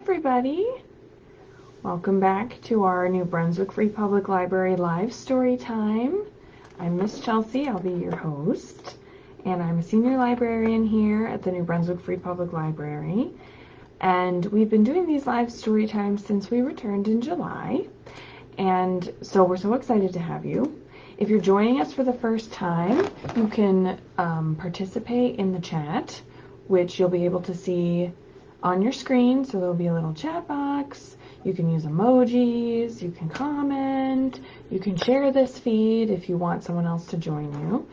everybody. Welcome back to our New Brunswick Free Public Library live story time. I'm Miss Chelsea, I'll be your host, and I'm a senior librarian here at the New Brunswick Free Public Library. And we've been doing these live story times since we returned in July, and so we're so excited to have you. If you're joining us for the first time, you can participate in the chat, which you'll be able to see on your screen. So there'll be a little chat box. You can use emojis, you can comment, you can share this feed if you want someone else to join you.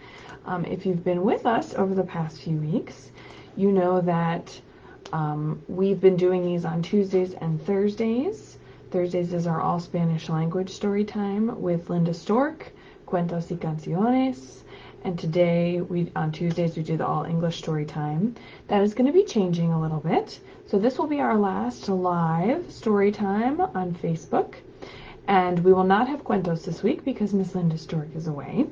If you've been with us over the past few weeks, you know that we've been doing these on Tuesdays and Thursdays. Thursdays is our all Spanish language story time with Linda Stork, Cuentos y Canciones. And today, on Tuesdays, we do the all English story time. That is going to be changing a little bit. So this will be our last live story time on Facebook. And we will not have Cuentos this week because Miss Linda Stork is away.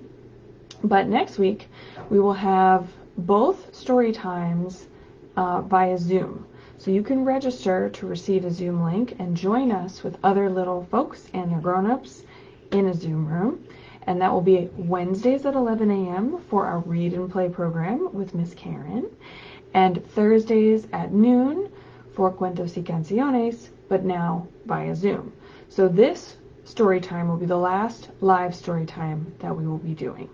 But next week, we will have both story times via Zoom. So you can register to receive a Zoom link and join us with other little folks and their grown-ups in a Zoom room. And that will be Wednesdays at 11 a.m. for our Read and Play program with Miss Karen, and Thursdays at noon for Cuentos y Canciones, but now via Zoom. So this story time will be the last live story time that we will be doing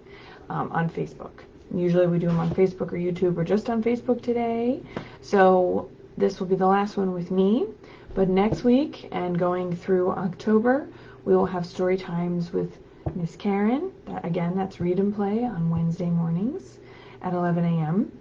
on Facebook. Usually we do them on Facebook or YouTube. We're just on Facebook today. So this will be the last one with me. But next week and going through October, we will have story times with Miss Karen. That's Read and Play on Wednesday mornings at 11 a.m.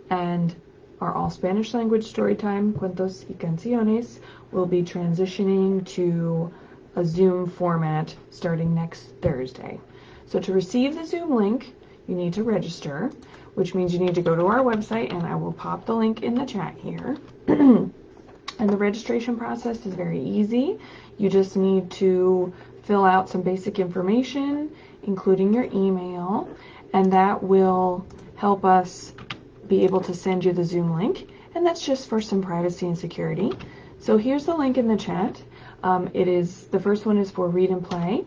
And our all Spanish language story time, Cuentos y Canciones, will be transitioning to a Zoom format starting next Thursday. So to receive the Zoom link, you need to register, which means you need to go to our website, and I will pop the link in the chat here. And the registration process is very easy. You just need to fill out some basic information, including your email, and that will help us be able to send you the Zoom link. And that's just for some privacy and security. So here's the link in the chat. The first one is for Read and Play,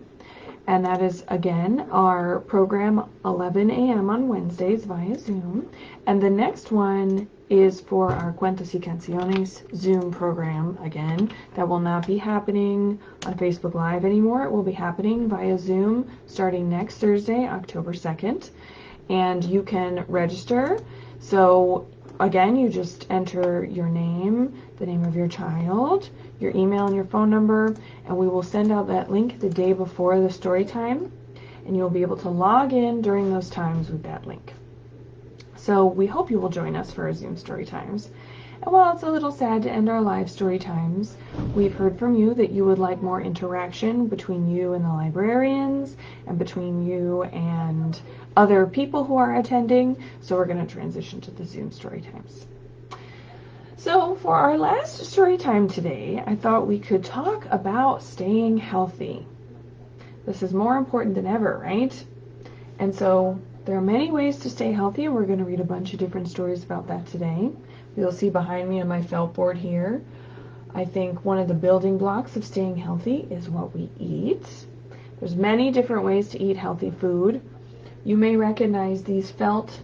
and that is, again, our program 11 a.m. on Wednesdays via Zoom. And the next one is for our Cuentos y Canciones Zoom program, again. That will not be happening on Facebook Live anymore. It will be happening via Zoom starting next Thursday, October 2nd. And you can register. So again, you just enter your name, the name of your child, your email and your phone number, and we will send out that link the day before the story time, and you'll be able to log in during those times with that link. So we hope you will join us for our Zoom story times. And while it's a little sad to end our live story times, we've heard from you that you would like more interaction between you and the librarians, and between you and other people who are attending, so we're going to transition to the Zoom story times. So for our last story time today, I thought we could talk about staying healthy. This is more important than ever, right? And so there are many ways to stay healthy, and we're going to read a bunch of different stories about that today. You'll see behind me on my felt board here, I think one of the building blocks of staying healthy is what we eat. There's many different ways to eat healthy food. You may recognize these felt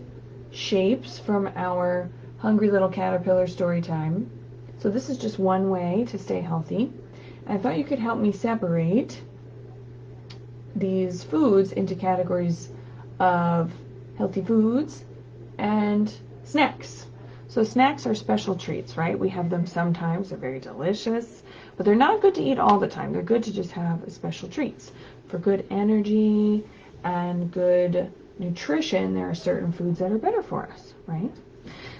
shapes from our Hungry Little Caterpillar story time. So this is just one way to stay healthy. I thought you could help me separate these foods into categories of healthy foods and snacks. So snacks are special treats, right? We have them sometimes. They're very delicious, but they're not good to eat all the time. They're good to just have as special treats. For good energy and good nutrition, there are certain foods that are better for us, right?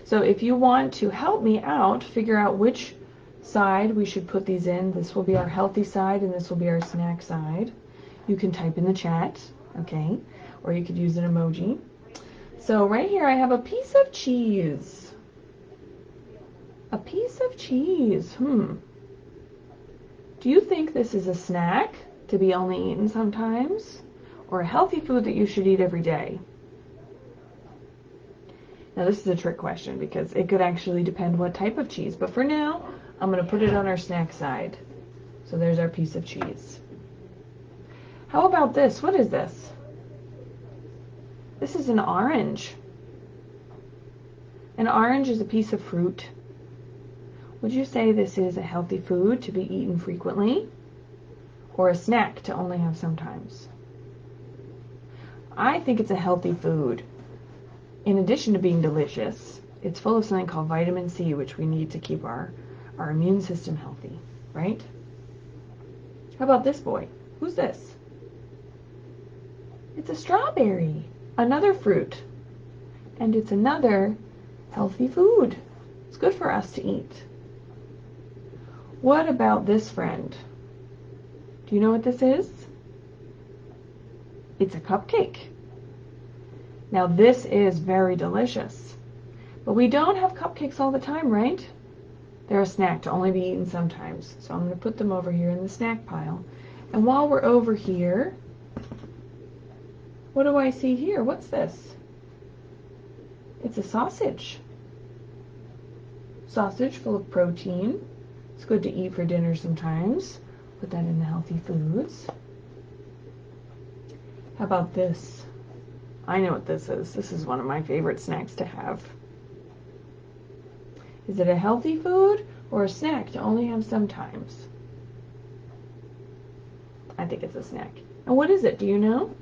So if you want to help me out, figure out which side we should put these in. This will be our healthy side, and this will be our snack side. You can type in the chat, okay? Or you could use an emoji. So right here I have a piece of cheese. A piece of cheese. Do you think this is a snack to be only eaten sometimes, or a healthy food that you should eat every day? Now this is a trick question because it could actually depend what type of cheese, but for now I'm going to put it on our snack side. So there's our piece of cheese. How about this? What is this? This is an orange. An orange is a piece of fruit. Would you say this is a healthy food to be eaten frequently, or a snack to only have sometimes? I think it's a healthy food. In addition to being delicious, it's full of something called vitamin C, which we need to keep our immune system healthy, right? How about this boy? Who's this? It's a strawberry, another fruit. And it's another healthy food. It's good for us to eat. What about this friend? Do you know what this is? It's a cupcake. Now this is very delicious. But we don't have cupcakes all the time, right? They're a snack to only be eaten sometimes. So I'm going to put them over here in the snack pile. And while we're over here, what do I see here? What's this? It's a sausage. Sausage full of protein. It's good to eat for dinner sometimes. Put that in the healthy foods. How about this? I know what this is. This is one of my favorite snacks to have. Is it a healthy food or a snack to only have sometimes? I think it's a snack. And what is it? Do you know?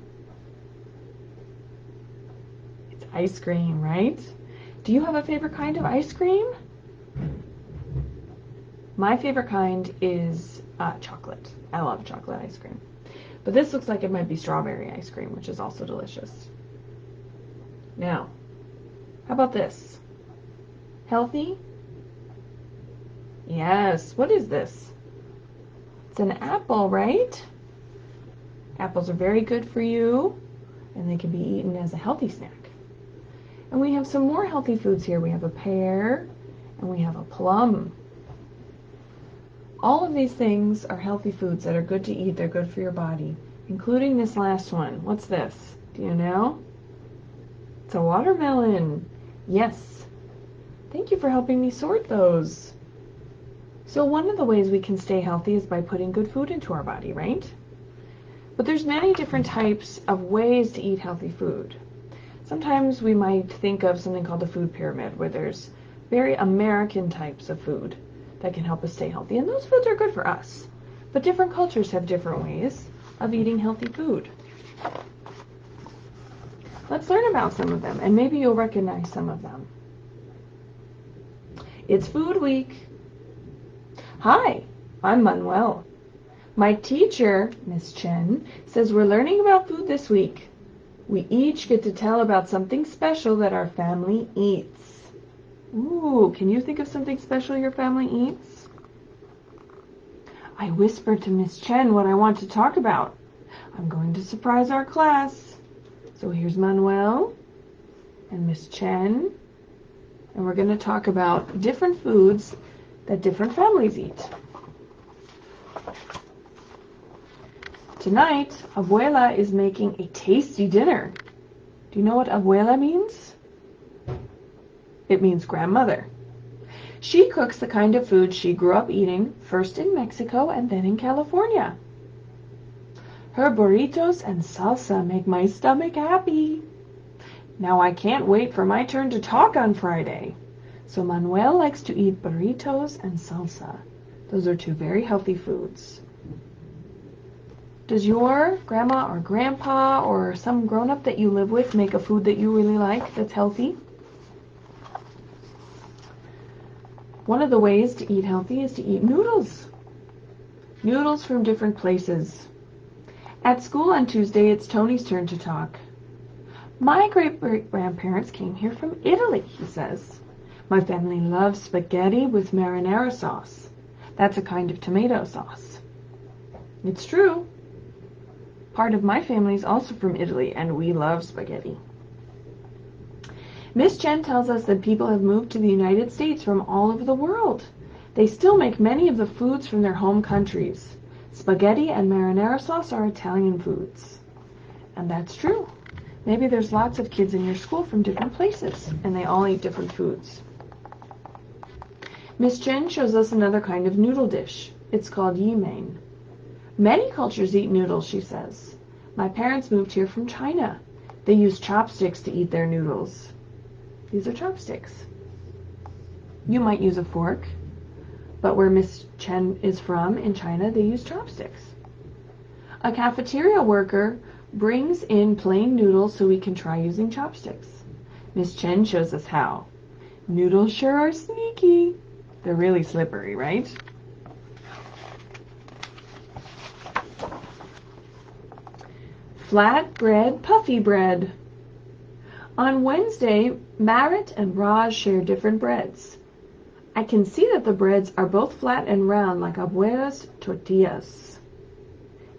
It's ice cream, right? Do you have a favorite kind of ice cream? My favorite kind is chocolate. I love chocolate ice cream. But this looks like it might be strawberry ice cream, which is also delicious. Now, how about this? Healthy? Yes. What is this? It's an apple, right? Apples are very good for you, and they can be eaten as a healthy snack. And we have some more healthy foods here. We have a pear, and we have a plum. All of these things are healthy foods that are good to eat. They're good for your body, including this last one. What's this? Do you know? It's a watermelon. Yes. Thank you for helping me sort those. So one of the ways we can stay healthy is by putting good food into our body, right? But there's many different types of ways to eat healthy food. Sometimes we might think of something called the food pyramid, where there's very American types of food that can help us stay healthy. And those foods are good for us. But different cultures have different ways of eating healthy food. Let's learn about some of them, and maybe you'll recognize some of them. It's Food Week. Hi, I'm Manuel. My teacher, Miss Chen, says we're learning about food this week. We each get to tell about something special that our family eats. Ooh, can you think of something special your family eats? I whispered to Miss Chen what I want to talk about. I'm going to surprise our class. So here's Manuel and Miss Chen, and we're going to talk about different foods that different families eat. Tonight, Abuela is making a tasty dinner. Do you know what Abuela means? It means grandmother. She cooks the kind of food she grew up eating, first in Mexico and then in California. Her burritos and salsa make my stomach happy. Now I can't wait for my turn to talk on Friday. So Manuel likes to eat burritos and salsa. Those are two very healthy foods. Does your grandma or grandpa or some grown-up that you live with make a food that you really like that's healthy? One of the ways to eat healthy is to eat noodles. Noodles from different places. At school on Tuesday, it's Tony's turn to talk. My great-great-grandparents came here from Italy, he says. My family loves spaghetti with marinara sauce. That's a kind of tomato sauce. It's true. Part of my family is also from Italy, and we love spaghetti. Miss Chen tells us that people have moved to the United States from all over the world. They still make many of the foods from their home countries. Spaghetti and marinara sauce are Italian foods. And that's true. Maybe there's lots of kids in your school from different places, and they all eat different foods. Miss Chen shows us another kind of noodle dish. It's called yimain. Many cultures eat noodles, she says. My parents moved here from China. They use chopsticks to eat their noodles. These are chopsticks. You might use a fork, but where Miss Chen is from in China, they use chopsticks. A cafeteria worker brings in plain noodles so we can try using chopsticks. Miss Chen shows us how. Noodles sure are sneaky. They're really slippery, right? Flat bread, puffy bread. On Wednesday, Marit and Raj share different breads. I can see that the breads are both flat and round like abuela's tortillas.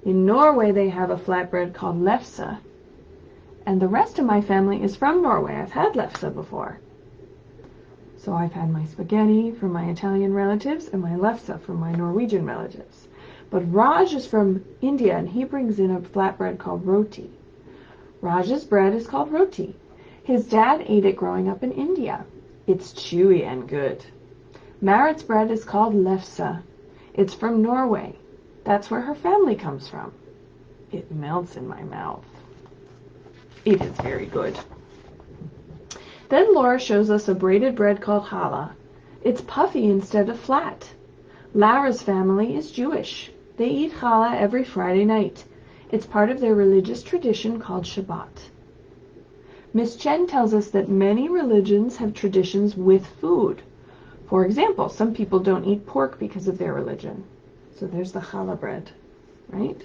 In Norway, they have a flatbread called lefse. And the rest of my family is from Norway. I've had lefse before. So I've had my spaghetti from my Italian relatives and my lefse from my Norwegian relatives. But Raj is from India and he brings in a flatbread called roti. Raj's bread is called roti. His dad ate it growing up in India. It's chewy and good. Marit's bread is called lefse. It's from Norway. That's where her family comes from. It melts in my mouth. It is very good. Then Laura shows us a braided bread called challah. It's puffy instead of flat. Lara's family is Jewish. They eat challah every Friday night. It's part of their religious tradition called Shabbat. Miss Chen tells us that many religions have traditions with food. For example, some people don't eat pork because of their religion. So there's the challah bread, right?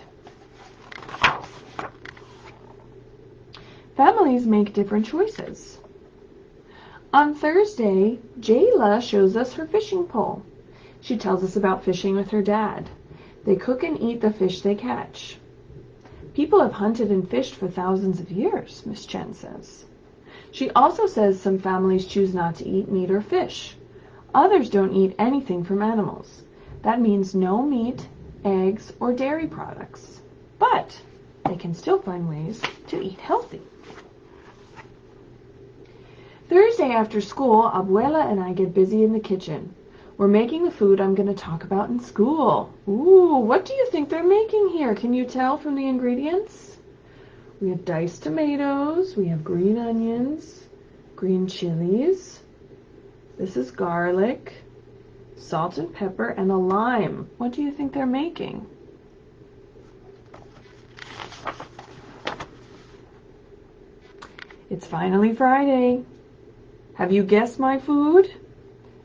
Families make different choices. On Thursday, Jayla shows us her fishing pole. She tells us about fishing with her dad. They cook and eat the fish they catch. People have hunted and fished for thousands of years, Miss Chen says. She also says some families choose not to eat meat or fish. Others don't eat anything from animals. That means no meat, eggs, or dairy products. But they can still find ways to eat healthy. Thursday after school, Abuela and I get busy in the kitchen. We're making the food I'm going to talk about in school. Ooh, what do you think they're making here? Can you tell from the ingredients? We have diced tomatoes, we have green onions, green chilies. This is garlic, salt and pepper, and a lime. What do you think they're making? It's finally Friday. Have you guessed my food?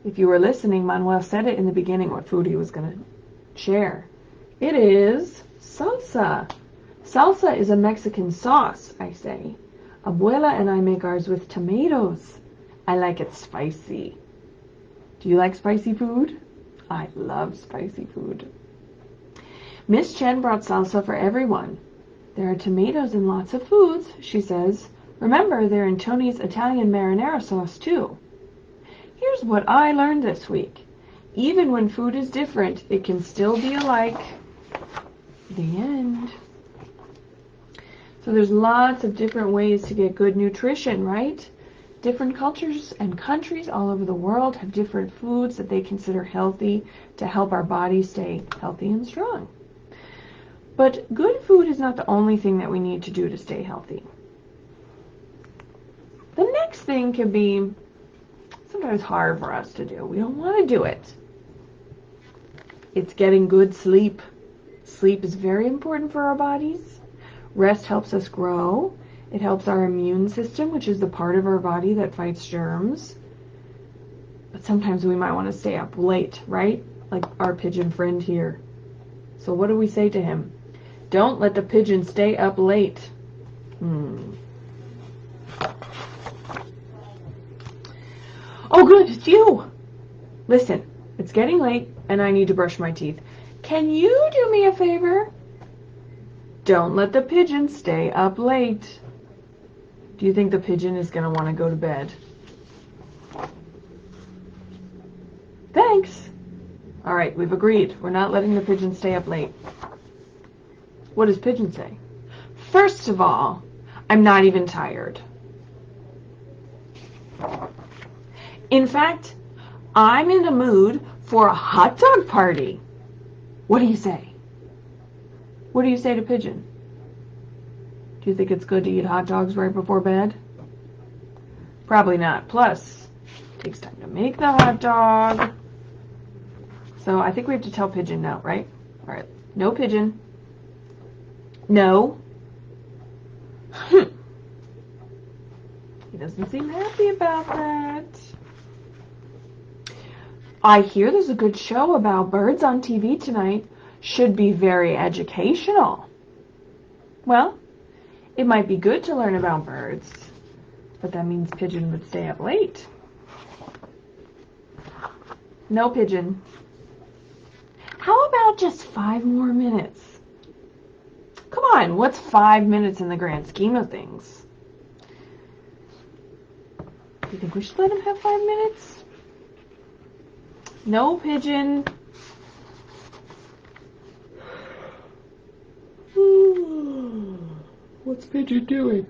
If you were listening, Manuel said it in the beginning what food he was going to share. It is salsa. Salsa is a Mexican sauce, I say. Abuela and I make ours with tomatoes. I like it spicy. Do you like spicy food? I love spicy food. Miss Chen brought salsa for everyone. There are tomatoes in lots of foods, she says. Remember, they're in Tony's Italian marinara sauce, too. Here's what I learned this week. Even when food is different, it can still be alike. The end. So there's lots of different ways to get good nutrition, right? Different cultures and countries all over the world have different foods that they consider healthy to help our body stay healthy and strong. But good food is not the only thing that we need to do to stay healthy. The next thing can be sometimes hard for us to do. We don't want to do it. It's getting good sleep. Sleep is very important for our bodies. Rest helps us grow. It helps our immune system, which is the part of our body that fights germs. But sometimes we might want to stay up late, right? Like our pigeon friend here. So what do we say to him? Don't let the pigeon stay up late. Oh, good, it's you. Listen, it's getting late and I need to brush my teeth. Can you do me a favor? Don't let the pigeon stay up late. Do you think the pigeon is going to want to go to bed? Thanks. All right, we've agreed. We're not letting the pigeon stay up late. What does pigeon say? First of all, I'm not even tired. In fact, I'm in a mood for a hot dog party. What do you say? What do you say to Pigeon? Do you think it's good to eat hot dogs right before bed? Probably not. Plus, it takes time to make the hot dog. So I think we have to tell Pigeon no, right? All right. No, Pigeon. No. He doesn't seem happy about that. I hear there's a good show about birds on TV tonight. Should be very educational. Well, it might be good to learn about birds, but that means Pigeon would stay up late. No, Pigeon. How about just 5 more minutes? Come on, what's 5 minutes in the grand scheme of things? Do you think we should let him have 5 minutes? No, Pigeon. What's Pigeon doing?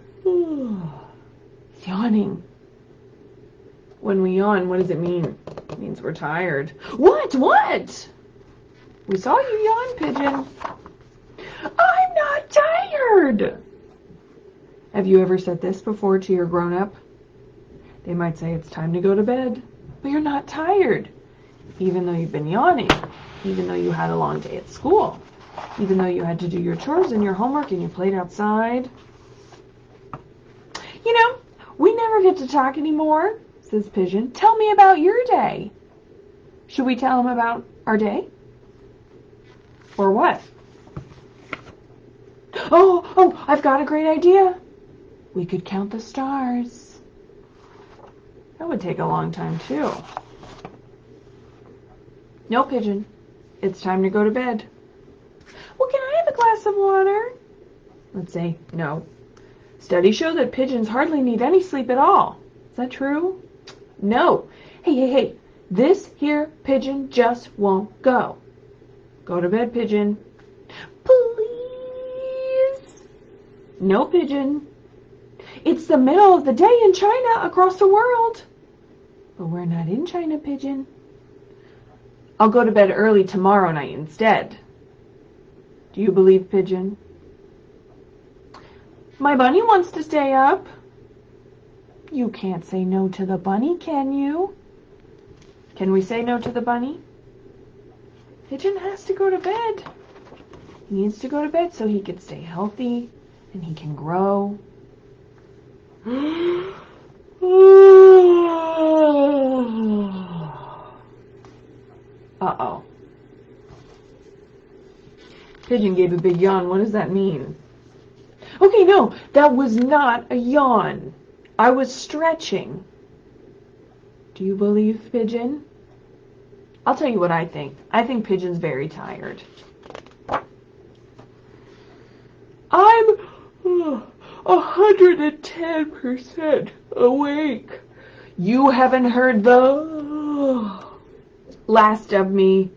Yawning. When we yawn, what does it mean? It means we're tired. What? What? We saw you yawn, Pigeon. I'm not tired. Have you ever said this before to your grown-up? They might say it's time to go to bed, but you're not tired. Even though you've been yawning, even though you had a long day at school, even though you had to do your chores and your homework and you played outside. You know, we never get to talk anymore, says Pigeon. Tell me about your day. Should we tell him about our day? Or what? Oh, I've got a great idea. We could count the stars. That would take a long time, too. No, Pigeon. It's time to go to bed. Well, can I have a glass of water? Let's say no. Studies show that pigeons hardly need any sleep at all. Is that true? No. Hey. This here pigeon just won't go. Go to bed, Pigeon. Please. No, Pigeon. It's the middle of the day in China across the world. But we're not in China, Pigeon. I'll go to bed early tomorrow night instead. Do you believe, Pigeon? My bunny wants to stay up. You can't say no to the bunny, can you? Can we say no to the bunny? Pigeon has to go to bed. He needs to go to bed so he can stay healthy and he can grow. Uh-oh. Pigeon gave a big yawn. What does that mean? Okay, no, that was not a yawn. I was stretching. Do you believe Pigeon? I'll tell you what I think. I think Pigeon's very tired. I'm 110% awake. You haven't heard the last of me.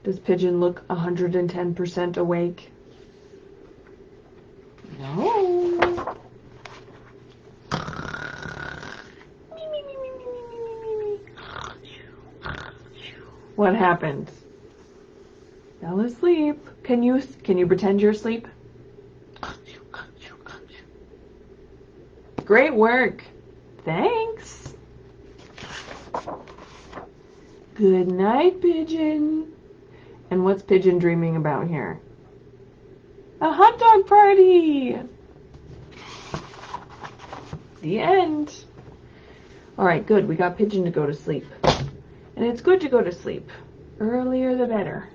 Does Pigeon look 110% awake? No. What happened? Fell asleep. Can you pretend you're asleep? Great work. Thanks. Good night, Pigeon. And what's Pigeon dreaming about here? A hot dog party. The end. All right, good. We got Pigeon to go to sleep. And it's good to go to sleep. Earlier the better.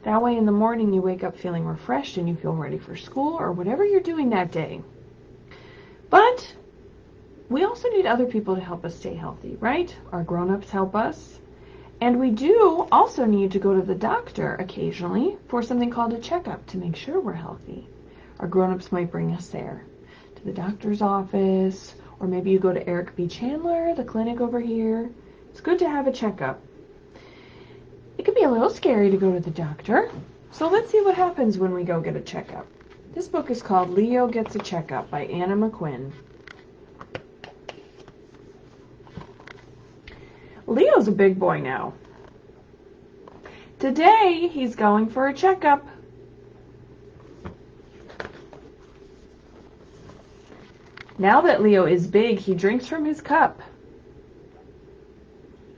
That way in the morning you wake up feeling refreshed and you feel ready for school or whatever you're doing that day. But we also need other people to help us stay healthy, right? Our grown-ups help us. And we do also need to go to the doctor occasionally for something called a checkup to make sure we're healthy. Our grown-ups might bring us there to the doctor's office, or maybe you go to Eric B. Chandler, the clinic over here. It's good to have a checkup. It can be a little scary to go to the doctor, so let's see what happens when we go get a checkup. This book is called Leo Gets a Checkup by Anna McQuinn. Leo's a big boy now. Today, he's going for a checkup. Now that Leo is big, he drinks from his cup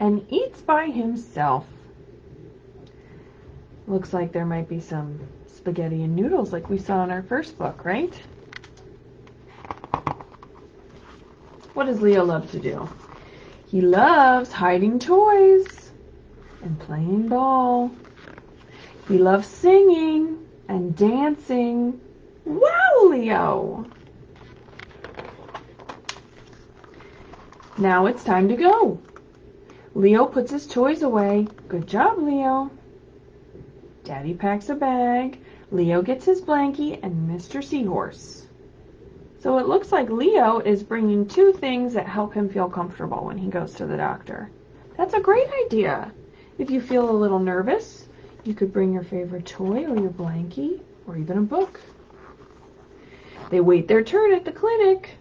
and eats by himself. Looks like there might be some spaghetti and noodles like we saw in our first book, right? What does Leo love to do? He loves hiding toys and playing ball. He loves singing and dancing. Wow, Leo! Now it's time to go. Leo puts his toys away. Good job, Leo. Daddy packs a bag. Leo gets his blankie and Mr. Seahorse. So it looks like Leo is bringing 2 things that help him feel comfortable when he goes to the doctor. That's a great idea. If you feel a little nervous, you could bring your favorite toy or your blankie or even a book. They wait their turn at the clinic.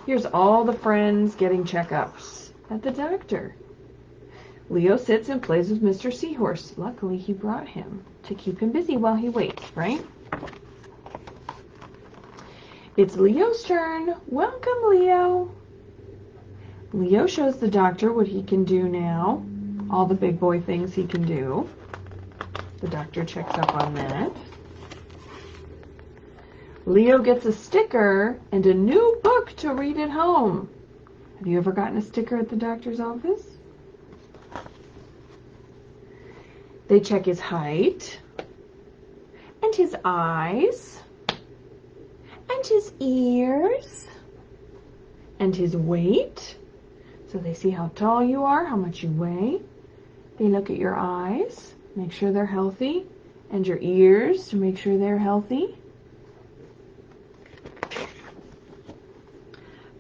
Here's all the friends getting checkups at the doctor. Leo sits and plays with Mr. Seahorse. Luckily, he brought him to keep him busy while he waits, right? It's Leo's turn. Welcome, Leo. Leo shows the doctor what he can do now, all the big boy things he can do. The doctor checks up on that. Leo gets a sticker and a new book to read at home. Have you ever gotten a sticker at the doctor's office? They check his height and his eyes and his ears and his weight. So they see how tall you are, how much you weigh. They look at your eyes, make sure they're healthy, and your ears to make sure they're healthy.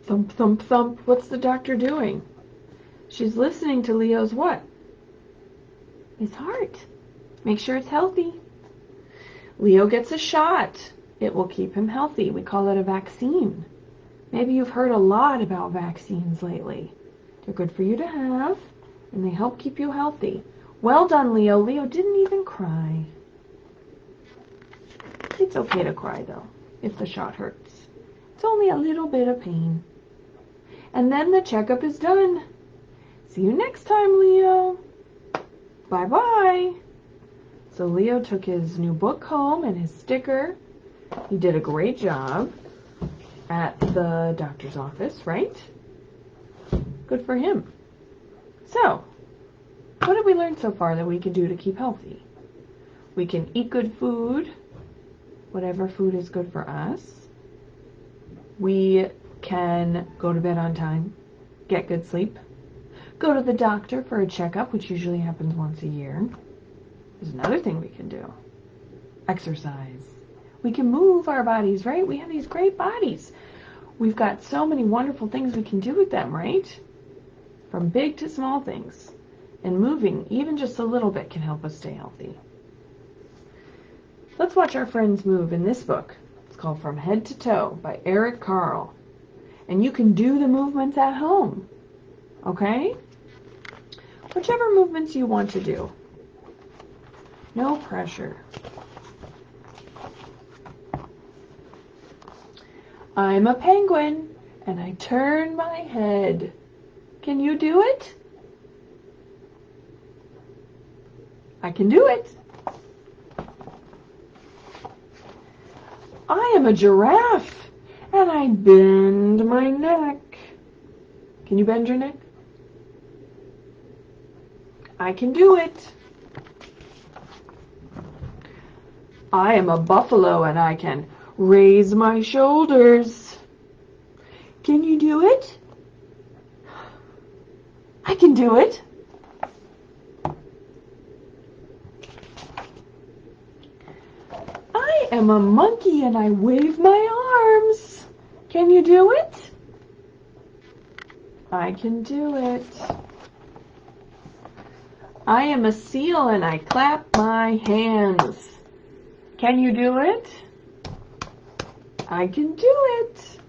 Thump, thump, thump. What's the doctor doing? She's listening to Leo's what? His heart. Make sure it's healthy. Leo gets a shot. It will keep him healthy. We call it a vaccine. Maybe you've heard a lot about vaccines lately. They're good for you to have, and they help keep you healthy. Well done, Leo. Leo didn't even cry. It's okay to cry, though, if the shot hurts. It's only a little bit of pain. And then the checkup is done. See you next time, Leo. Bye-bye. So Leo took his new book home and his sticker. He did a great job at the doctor's office, right? Good for him. So, what did we learn so far that we can do to keep healthy? We can eat good food, whatever food is good for us. We can go to bed on time, get good sleep, go to the doctor for a checkup, which usually happens once a year. There's another thing we can do. Exercise. We can move our bodies, right? We have these great bodies. We've got so many wonderful things we can do with them, right? From big to small things. And moving, even just a little bit, can help us stay healthy. Let's watch our friends move in this book. It's called From Head to Toe by Eric Carle. And you can do the movements at home. Okay? Whichever movements you want to do. No pressure. I'm a penguin, and I turn my head. Can you do it? I can do it. I am a giraffe, and I bend my neck. Can you bend your neck? I can do it. I am a buffalo, and I can raise my shoulders. Can you do it? I can do it. I am a monkey and I wave my arms. Can you do it? I can do it. I am a seal and I clap my hands. Can you do it? I can do it.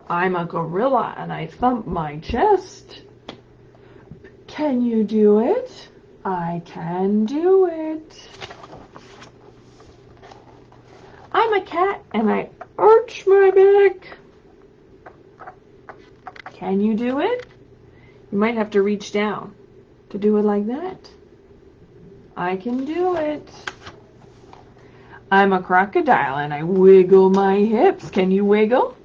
I'm a gorilla and I thump my chest. Can you do it? I can do it. I'm a cat and I arch my back. Can you do it? You might have to reach down to do it like that. I can do it. I'm a crocodile and I wiggle my hips. Can you wiggle?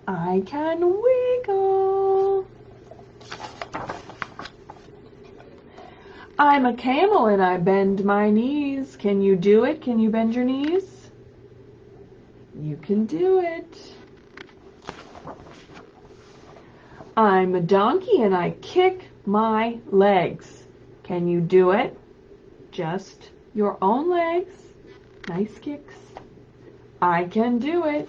I can wiggle. I'm a camel and I bend my knees. Can you do it? Can you bend your knees? You can do it. I'm a donkey and I kick my legs. Can you do it? Just your own legs. Nice kicks. I can do it.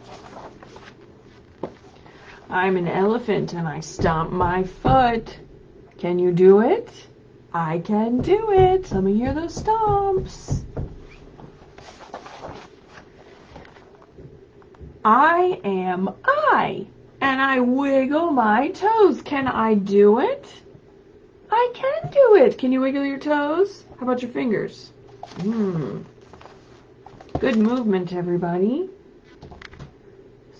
I'm an elephant and I stomp my foot. Can you do it? I can do it. Let me hear those stomps. I am I, and I wiggle my toes. Can I do it? I can do it. Can you wiggle your toes? How about your fingers? Good movement, everybody.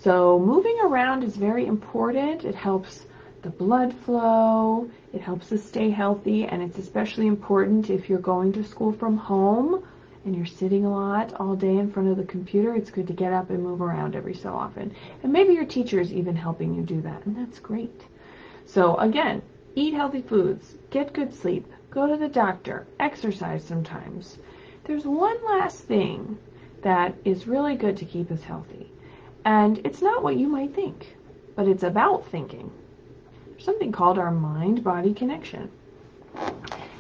So moving around is very important. It helps the blood flow. It helps us stay healthy, and it's especially important if you're going to school from home and you're sitting a lot all day in front of the computer. It's good to get up and move around every so often. And maybe your teacher is even helping you do that, and that's great. So again, eat healthy foods, get good sleep, go to the doctor, exercise sometimes. There's one last thing that is really good to keep us healthy. And it's not what you might think, but it's about thinking. There's something called our mind-body connection.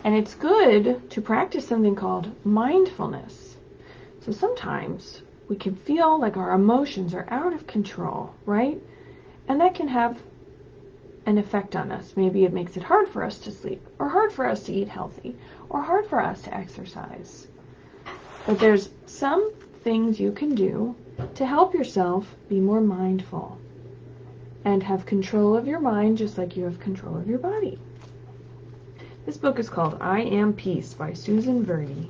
And it's good to practice something called mindfulness. So sometimes we can feel like our emotions are out of control, right? And that can have an effect on us. Maybe it makes it hard for us to sleep, or hard for us to eat healthy, or hard for us to exercise. But there's some things you can do to help yourself be more mindful and have control of your mind just like you have control of your body. This book is called I Am Peace by Susan Verde.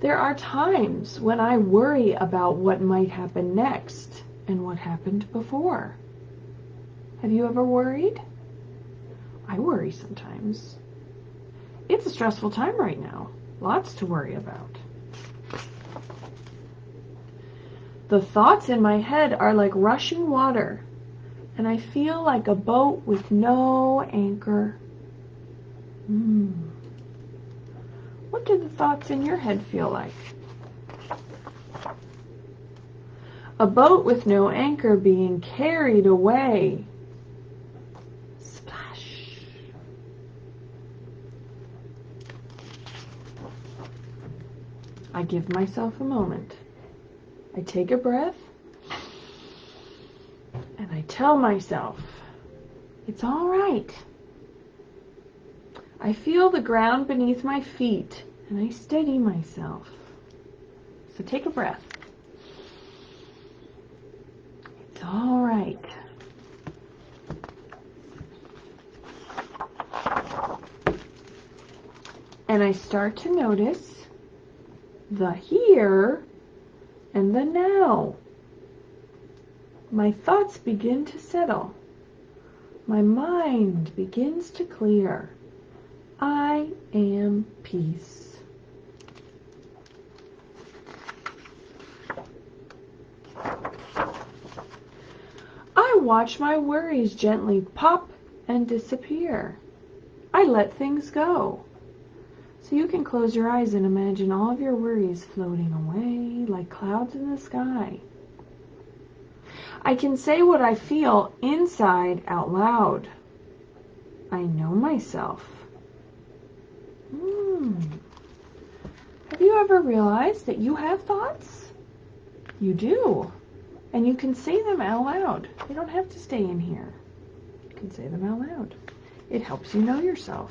There are times when I worry about what might happen next and what happened before. Have you ever worried? I worry sometimes. It's a stressful time right now. Lots to worry about. The thoughts in my head are like rushing water, and I feel like a boat with no anchor. What do the thoughts in your head feel like? A boat with no anchor being carried away. Splash. I give myself a moment. I take a breath, and I tell myself, it's all right. I feel the ground beneath my feet, and I steady myself. So take a breath. It's all right. And I start to notice the here and the now. My thoughts begin to settle. My mind begins to clear. I am peace. I watch my worries gently pop and disappear. I let things go. So you can close your eyes and imagine all of your worries floating away like clouds in the sky. I can say what I feel inside out loud. I know myself. Have you ever realized that you have thoughts? You do. And you can say them out loud. They don't have to stay in here. You can say them out loud. It helps you know yourself.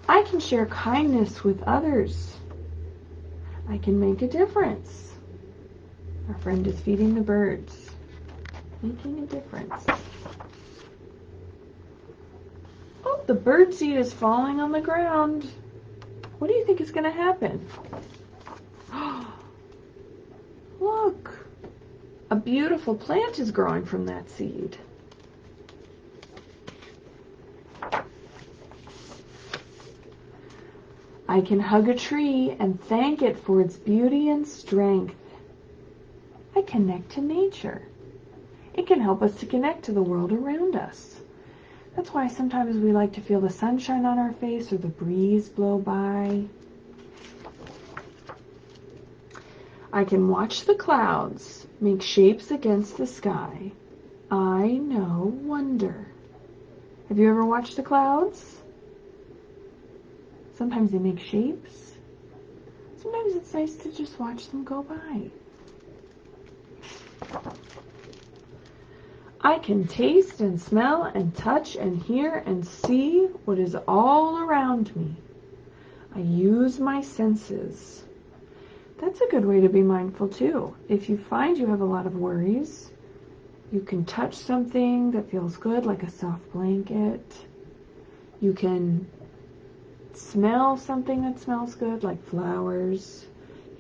I can share kindness with others. I can make a difference. Our friend is feeding the birds, making a difference. Oh, the bird seed is falling on the ground. What do you think is going to happen? Look, a beautiful plant is growing from that seed. I can hug a tree and thank it for its beauty and strength. I connect to nature. It can help us to connect to the world around us. That's why sometimes we like to feel the sunshine on our face or the breeze blow by. I can watch the clouds make shapes against the sky. I know wonder. Have you ever watched the clouds? Sometimes they make shapes. Sometimes it's nice to just watch them go by. I can taste and smell and touch and hear and see what is all around me. I use my senses. That's a good way to be mindful too. If you find you have a lot of worries, you can touch something that feels good, like a soft blanket. You can smell something that smells good, like flowers.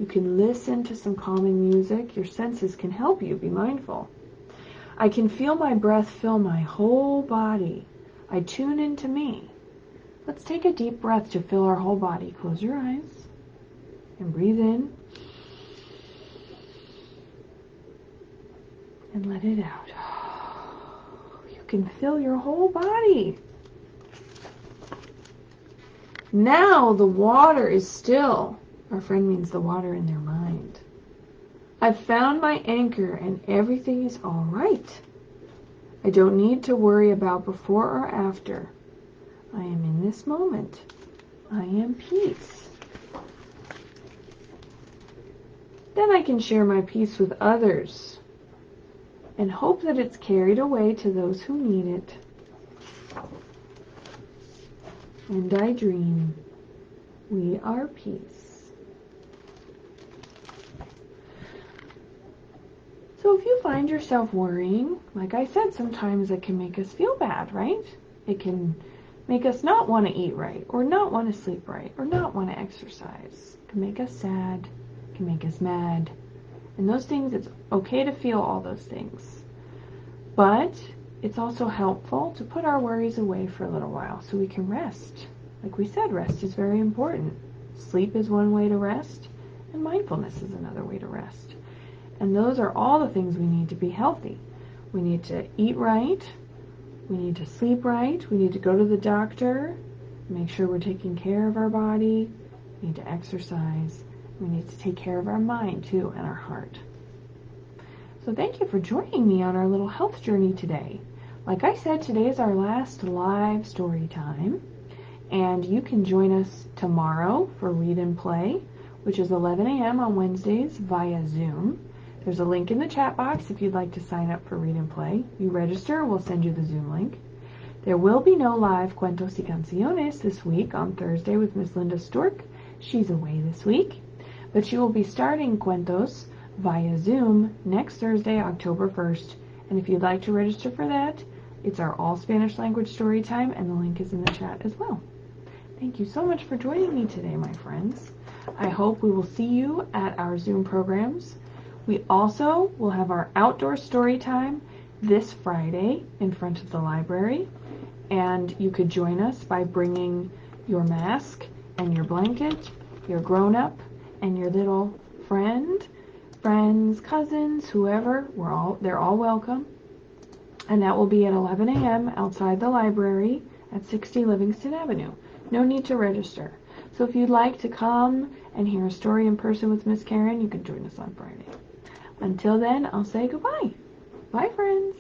You can listen to some calming music. Your senses can help you be mindful. I can feel my breath fill my whole body. I tune into me. Let's take a deep breath to fill our whole body. Close your eyes and breathe in and let it out. You can fill your whole body. Now the water is still. Our friend means the water in their mind. I've found my anchor and everything is all right. I don't need to worry about before or after. I am in this moment. I am peace. Then I can share my peace with others and hope that it's carried away to those who need it. And I dream we are peace. So if you find yourself worrying, like I said, sometimes it can make us feel bad, right? It can make us not want to eat right, or not want to sleep right, or not want to exercise. It can make us sad, it can make us mad. And those things, it's okay to feel all those things. But it's also helpful to put our worries away for a little while so we can rest. Like we said, rest is very important. Sleep is one way to rest, and mindfulness is another way to rest. And those are all the things we need to be healthy. We need to eat right, we need to sleep right, we need to go to the doctor, make sure we're taking care of our body, we need to exercise, we need to take care of our mind too, and our heart. So thank you for joining me on our little health journey today. Like I said, today is our last live story time, and you can join us tomorrow for Read and Play, which is 11 a.m. on Wednesdays via Zoom. There's a link in the chat box if you'd like to sign up for Read and Play. You register, we'll send you the Zoom link. There will be no live Cuentos y Canciones this week on Thursday with Miss Linda Stork. She's away this week. But she will be starting Cuentos via Zoom next Thursday, October 1st. And if you'd like to register for that, it's our all Spanish language story time, and the link is in the chat as well. Thank you so much for joining me today, my friends. I hope we will see you at our Zoom programs. We also will have our outdoor story time this Friday in front of the library, and you could join us by bringing your mask and your blanket, your grown-up, and your little friends, cousins, whoever. They're all welcome. And that will be at 11 a.m. outside the library at 60 Livingston Avenue. No need to register. So if you'd like to come and hear a story in person with Miss Karen, you can join us on Friday. Until then, I'll say goodbye. Bye, friends.